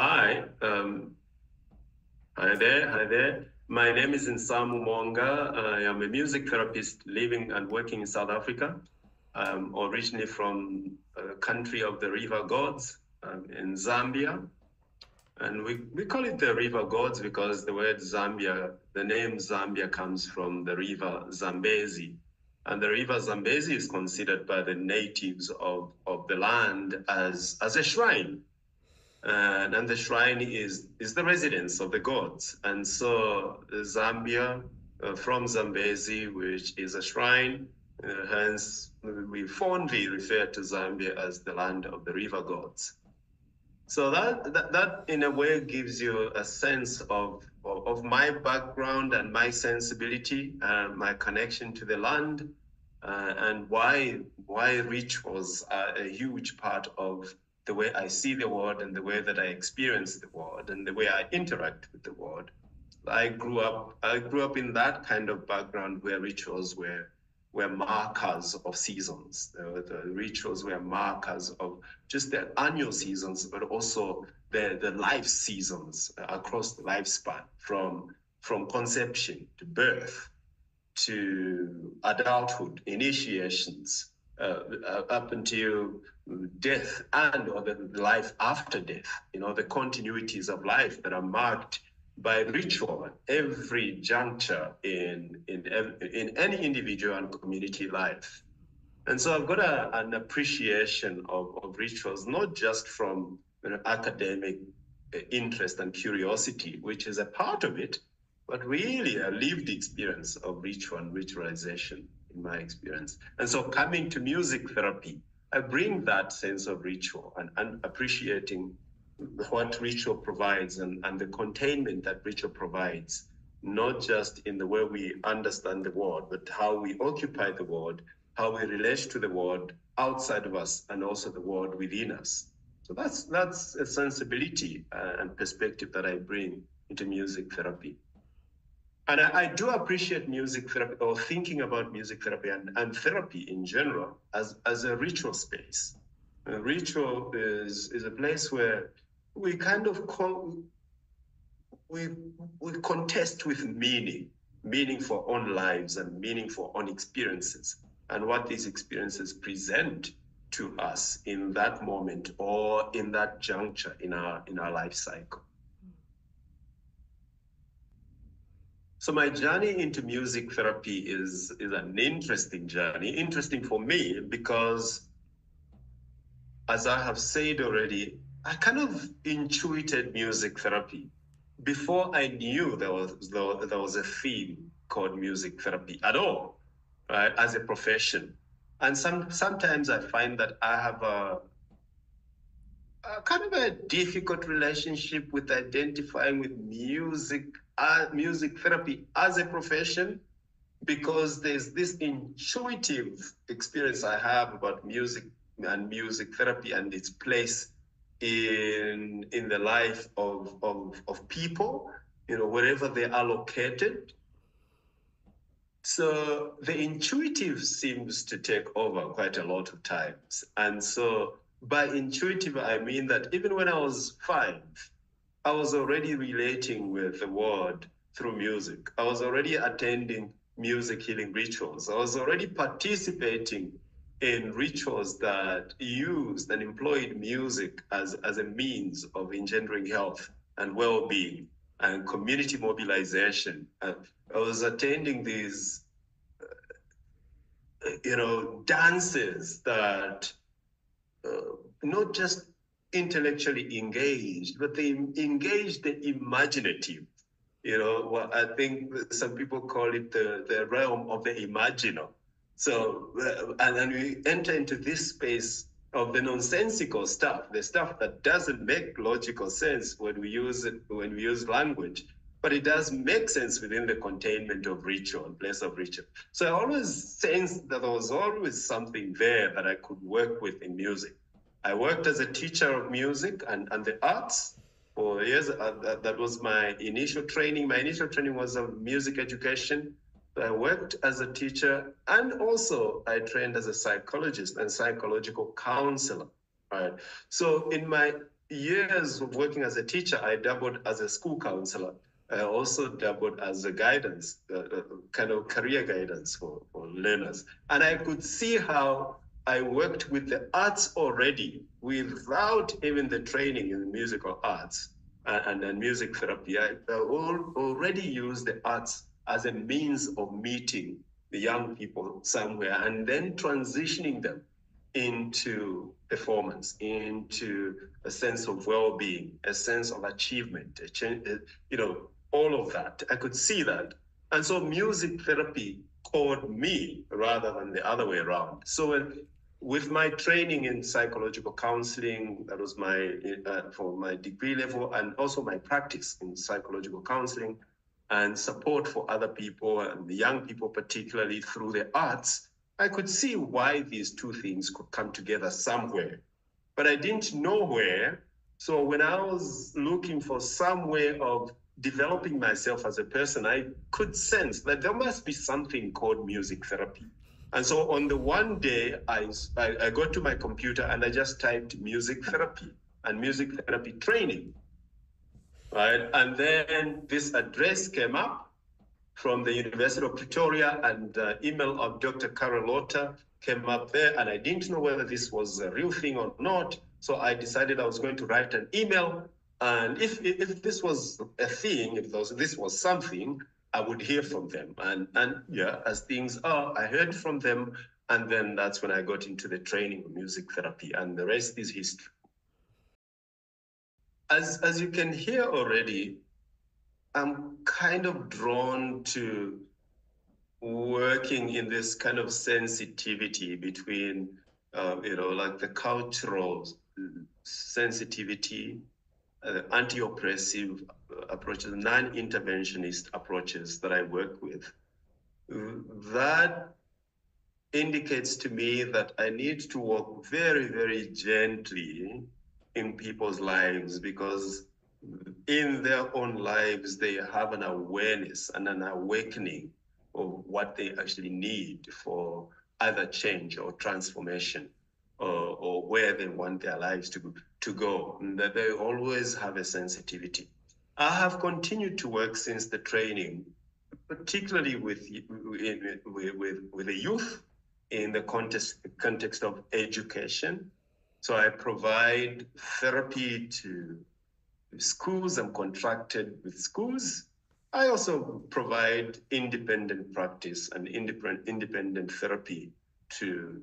Hi, hi there. My name is Nsamu Moonga. I am a music therapist living and working in South Africa. I'm originally from a country of the river gods in Zambia. And we call it the river gods because the word Zambia, the name Zambia comes from the river Zambezi. And the river Zambezi is considered by the natives of the land as a shrine. And the shrine is the residence of the gods. And so Zambia, from Zambezi, which is a shrine, hence we fondly refer to Zambia as the land of the river gods. So that in a way gives you a sense of my background and my sensibility, my connection to the land, and why rituals are a huge part of the way I see the world and the way that I experience the world and the way I interact with the world. I grew up in that kind of background where rituals were markers of seasons. The rituals were markers of just the annual seasons, but also the life seasons across the lifespan, from conception to birth to adulthood, initiations, up until death or the life after death, the continuities of life that are marked by ritual at every juncture in any individual and community life. And so I've got an appreciation of rituals, not just from academic interest and curiosity, which is a part of it, but really a lived experience of ritual and ritualization in my experience. And so coming to music therapy, I bring that sense of ritual and appreciating what ritual provides and the containment that ritual provides, not just in the way we understand the world, but how we occupy the world, how we relate to the world outside of us and also the world within us. So that's a sensibility and perspective that I bring into music therapy. And I do appreciate music therapy, or thinking about music therapy and therapy in general as a ritual space. A ritual is a place where we kind of we contest with meaning for own lives and meaning for own experiences, and what these experiences present to us in that moment or in that juncture in our life cycle. So my journey into music therapy is an interesting journey, interesting for me because, as I have said already, I kind of intuited music therapy before I knew there was a field called music therapy at all, right, as a profession. And sometimes I find that I have a kind of a difficult relationship with identifying with music therapy as a profession, because there's this intuitive experience I have about music and music therapy and its place in the life of people, wherever they are located. So the intuitive seems to take over quite a lot of times. And so by intuitive, I mean that even when I was 5, I was already relating with the world through music. I was already attending music healing rituals. I was already participating in rituals that used and employed music as a means of engendering health and well-being and community mobilization. I was attending these, dances that not just intellectually engaged, but they engaged the imaginative. I think some people call it the realm of the imaginal. So, and then we enter into this space of the nonsensical stuff, the stuff that doesn't make logical sense when we use language, but it does make sense within the containment of ritual, place of ritual. So I always sensed that there was always something there that I could work with in music. I worked as a teacher of music and the arts for years. That was my initial training. My initial training was of music education. I worked as a teacher, and also I trained as a psychologist and psychological counselor. Right. So in my years of working as a teacher, I dabbled as a school counselor. I also dabbled as a guidance, kind of career guidance for learners. And I could see how I worked with the arts already without even the training in musical arts and music therapy. I already used the arts as a means of meeting the young people somewhere and then transitioning them into performance, into a sense of well-being, a sense of achievement, all of that. I could see that. And so music therapy called me rather than the other way around. So with my training in psychological counseling, that was my for my degree level, and also my practice in psychological counseling and support for other people and the young people, particularly through the arts, I could see why these two things could come together somewhere, but I didn't know where. So when I was looking for some way of developing myself as a person, I could sense that there must be something called music therapy. And so on the one day, I got to my computer and I just typed music therapy and music therapy training, right? And then this address came up from the University of Pretoria, and email of Dr. Carol Lotter came up there, and I didn't know whether this was a real thing or not. So I decided I was going to write an email, and if this was a thing, if this was something, I would hear from them. And yeah, as things are, I heard from them, and then that's when I got into the training of music therapy, and the rest is history. As you can hear already, I'm kind of drawn to working in this kind of sensitivity between, like the cultural sensitivity, anti-oppressive approaches, non-interventionist approaches that I work with. That indicates to me that I need to walk very, very gently in people's lives, because in their own lives, they have an awareness and an awakening of what they actually need for either change or transformation, or where they want their lives to go, and that they always have a sensitivity. I have continued to work since the training, particularly with the youth in the context of education. So I provide therapy to schools. I'm contracted with schools. I also provide independent practice and independent therapy to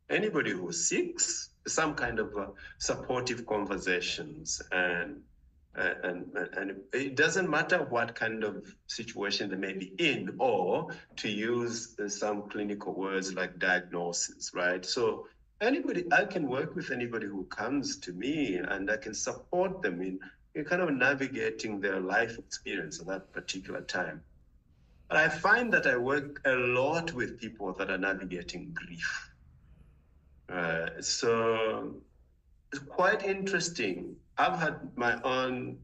anybody who seeks some kind of supportive conversations, and it doesn't matter what kind of situation they may be in, or to use some clinical words like diagnosis, right? So I can work with anybody who comes to me, and I can support them in kind of navigating their life experience at that particular time. But I find that I work a lot with people that are navigating grief. So it's quite interesting. I've had my own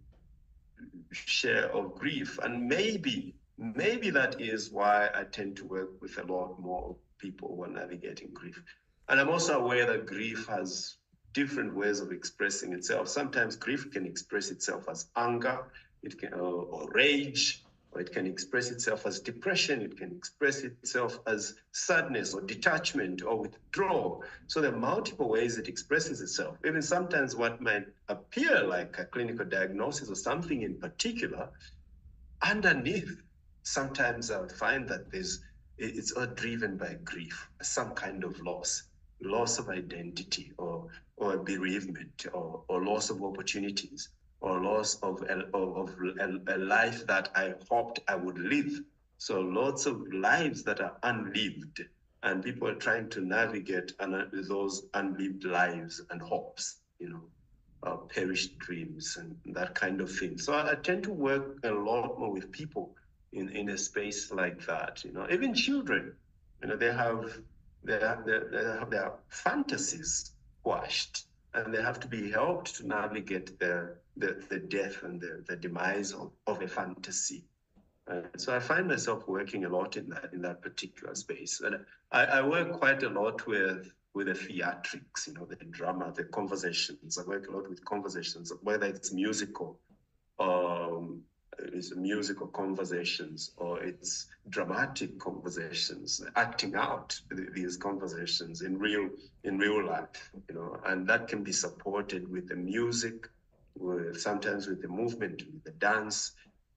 share of grief, and maybe that is why I tend to work with a lot more people who are navigating grief. And I'm also aware that grief has different ways of expressing itself. Sometimes grief can express itself as anger, it can or rage, or it can express itself as depression, it can express itself as sadness or detachment or withdrawal. So there are multiple ways it expresses itself. Even sometimes what might appear like a clinical diagnosis or something in particular, underneath, sometimes I would find that it's all driven by grief, some kind of loss of identity, or bereavement, or loss of opportunities, or loss of a life that I hoped I would live. So lots of lives that are unlived, and people are trying to navigate those unlived lives and hopes, perished dreams and that kind of thing. So I tend to work a lot more with people in a space like that. Even children, they have their fantasies quashed, and they have to be helped to navigate the death and the demise of a fantasy. So I find myself working a lot in that particular space. And I work quite a lot with with the theatrics, you know, the drama, the conversations. I work a lot with conversations, whether it's musical, it's musical conversations, or it's dramatic conversations, acting out these conversations in real life, you know, and that can be supported with the music, sometimes with the movement, with the dance,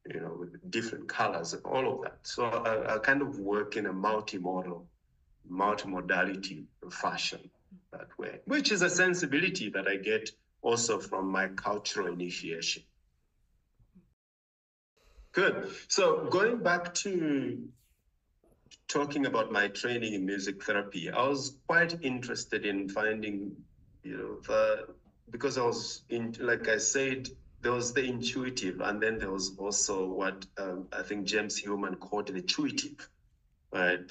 you know, with different colors and all of that. So I kind of work in a multimodality fashion that way, which is a sensibility that I get also from my cultural initiation. Good. So going back to talking about my training in music therapy, I was quite interested in finding, you know, because I was like I said, there was the intuitive, and then there was also what I think James Hillman called the intuitive, right?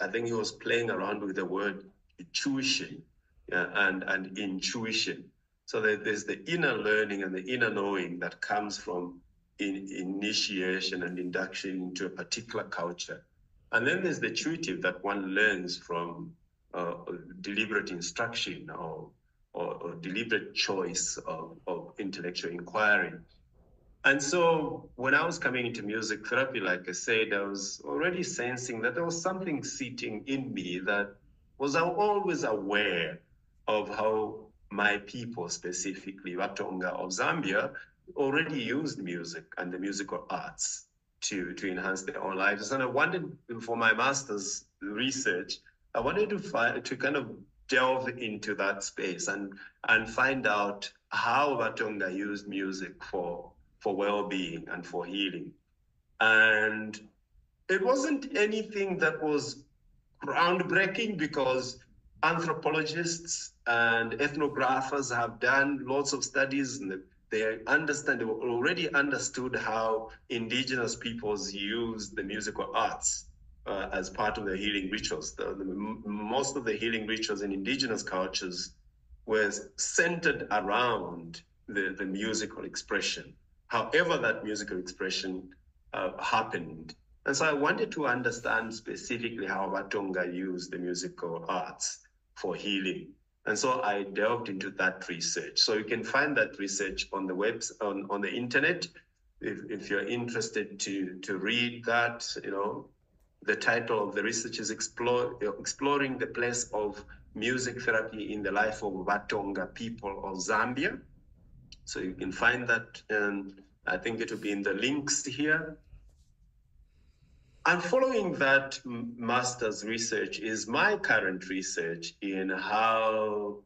I think he was playing around with the word intuition, and intuition. So there's the inner learning and the inner knowing that comes from initiation and induction into a particular culture. And then there's the intuitive that one learns from deliberate instruction or deliberate choice of intellectual inquiry. And so when I was coming into music therapy, like I said, I was already sensing that there was something sitting in me that was always aware of how my people, specifically Vatonga of Zambia, already used music and the musical arts to enhance their own lives. And I wanted, for my master's research, I wanted to kind of delve into that space and find out how Vatonga used music for well-being and for healing. And it wasn't anything that was groundbreaking, because anthropologists and ethnographers have done lots of studies, and they already understood how indigenous peoples use the musical arts as part of their healing rituals. Most of the healing rituals in indigenous cultures were centered around the musical expression, however that musical expression happened. And so I wanted to understand specifically how Vatonga used the musical arts for healing. And so I delved into that research. So you can find that research on the on the internet. If you're interested to read that, you know, the title of the research is Exploring the Place of Music Therapy in the Life of Vatonga People of Zambia. So you can find that, and I think it will be in the links here. And following that master's research is my current research in how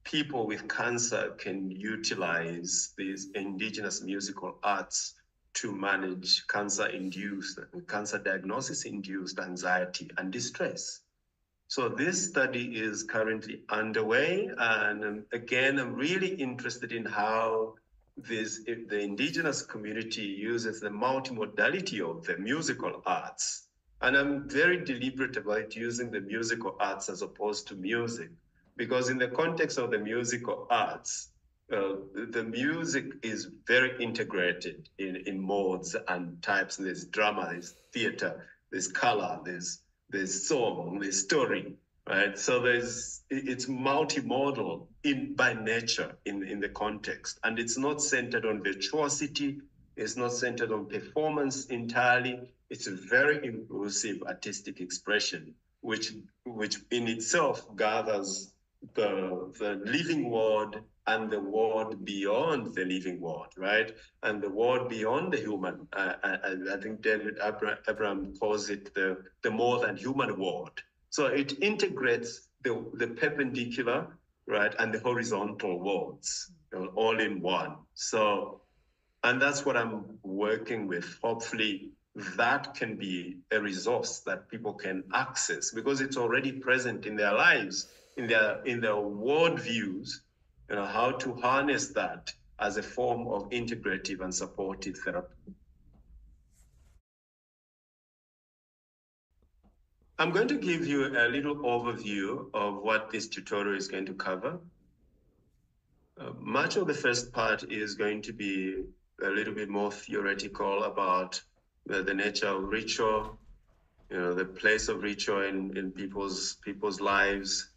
people with cancer can utilize these indigenous musical arts to manage cancer diagnosis-induced anxiety and distress. So this study is currently underway. And again, I'm really interested in how the indigenous community uses the multimodality of the musical arts. And I'm very deliberate about using the musical arts as opposed to music, because in the context of the musical arts, the music is very integrated in modes and types. And there's drama, there's theater, there's color, there's song, there's story, right? So it's multimodal by nature in the context, and it's not centered on virtuosity. It's not centered on performance entirely. It's a very inclusive artistic expression, which in itself gathers the living word and the word beyond the living word, right? And the word beyond the human. I think David Abraham calls it the more than human word. So it integrates the perpendicular, right, and the horizontal worlds, you know, all in one. So, and that's what I'm working with. Hopefully that can be a resource that people can access, because it's already present in their lives, in their worldviews, you know, how to harness that as a form of integrative and supportive therapy. I'm going to give you a little overview of what this tutorial is going to cover. Much of the first part is going to be a little bit more theoretical about the nature of ritual, the place of ritual in people's lives,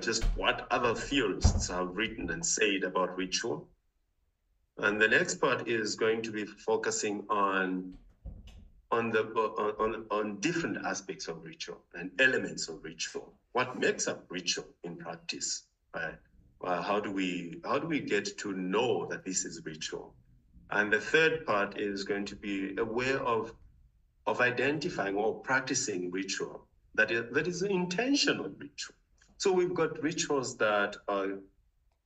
just what other theorists have written and said about ritual. And the next part is going to be focusing on different aspects of ritual and elements of ritual. What makes up ritual in practice, right? How do we get to know that this is ritual? And the third part is going to be a way of identifying or practicing ritual that is an intentional ritual. So we've got rituals that are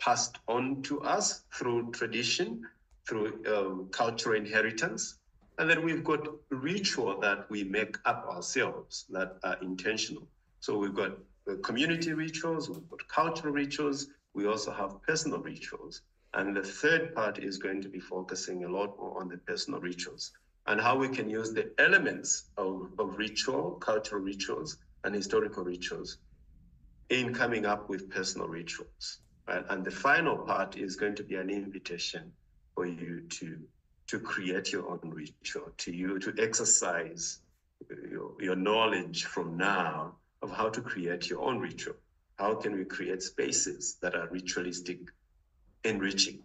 passed on to us through tradition, through cultural inheritance. And then we've got ritual that we make up ourselves that are intentional. So we've got community rituals, we've got cultural rituals, we also have personal rituals. And the third part is going to be focusing a lot more on the personal rituals and how we can use the elements of ritual, cultural rituals, and historical rituals in coming up with personal rituals. Right? And the final part is going to be an invitation for you to create your own ritual, to exercise your knowledge from now of how to create your own ritual. How can we create spaces that are ritualistic, enriching?